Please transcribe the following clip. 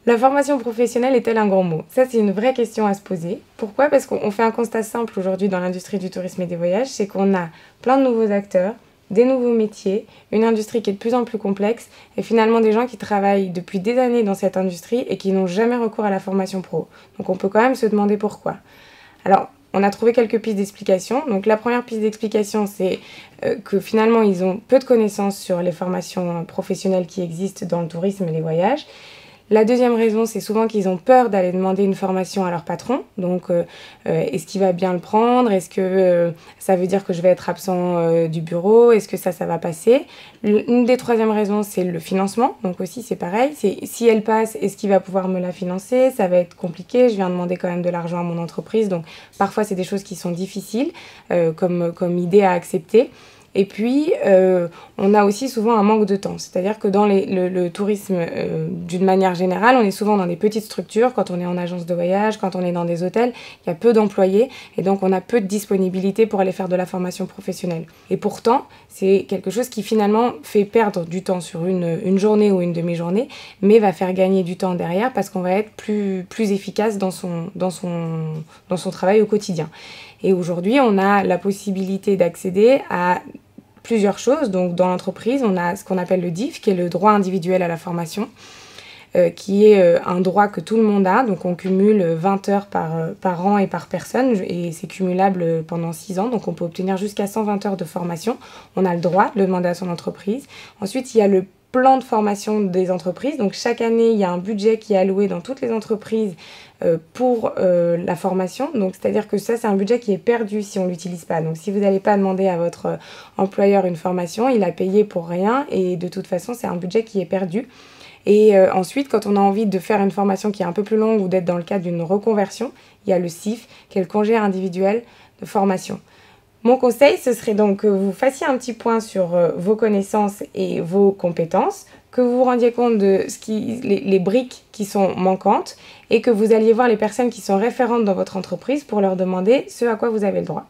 La formation professionnelle est-elle un grand mot? Ça, c'est une vraie question à se poser. Pourquoi? Parce qu'on fait un constat simple aujourd'hui dans l'industrie du tourisme et des voyages, c'est qu'on a plein de nouveaux acteurs, des nouveaux métiers, une industrie qui est de plus en plus complexe et finalement des gens qui travaillent depuis des années dans cette industrie et qui n'ont jamais recours à la formation pro. Donc on peut quand même se demander pourquoi. Alors, on a trouvé quelques pistes d'explication. Donc la première piste d'explication, c'est que finalement ils ont peu de connaissances sur les formations professionnelles qui existent dans le tourisme et les voyages. La deuxième raison, c'est souvent qu'ils ont peur d'aller demander une formation à leur patron. Donc, est-ce qu'il va bien le prendre? Est-ce que ça veut dire que je vais être absent du bureau? Est-ce que ça va passer? Une des troisièmes raisons, c'est le financement. Donc aussi, c'est pareil. Si elle passe, est-ce qu'il va pouvoir me la financer? Ça va être compliqué. Je viens demander quand même de l'argent à mon entreprise. Donc, parfois, c'est des choses qui sont difficiles comme idée à accepter. Et puis, on a aussi souvent un manque de temps. C'est-à-dire que dans le tourisme, d'une manière générale, on est souvent dans des petites structures. Quand on est en agence de voyage, quand on est dans des hôtels, il y a peu d'employés. Et donc, on a peu de disponibilité pour aller faire de la formation professionnelle. Et pourtant, c'est quelque chose qui finalement fait perdre du temps sur une journée ou une demi-journée, mais va faire gagner du temps derrière parce qu'on va être plus efficace dans son travail au quotidien. Et aujourd'hui, on a la possibilité d'accéder à plusieurs choses. Donc, dans l'entreprise, on a ce qu'on appelle le DIF, qui est le droit individuel à la formation, qui est un droit que tout le monde a. Donc, on cumule 20 heures par an et par personne, et c'est cumulable pendant 6 ans. Donc, on peut obtenir jusqu'à 120 heures de formation. On a le droit de le demander à son entreprise. Ensuite, il y a le plan de formation des entreprises. Donc, chaque année, il y a un budget qui est alloué dans toutes les entreprises pour la formation. Donc, c'est-à-dire que ça, c'est un budget qui est perdu si on ne l'utilise pas. Donc, si vous n'allez pas demander à votre employeur une formation, il a payé pour rien et de toute façon, c'est un budget qui est perdu. Et ensuite, quand on a envie de faire une formation qui est un peu plus longue ou d'être dans le cadre d'une reconversion, il y a le CIF, qui est le congé individuel de formation. Mon conseil, ce serait donc que vous fassiez un petit point sur vos connaissances et vos compétences, que vous vous rendiez compte de les briques qui sont manquantes et que vous alliez voir les personnes qui sont référentes dans votre entreprise pour leur demander ce à quoi vous avez le droit.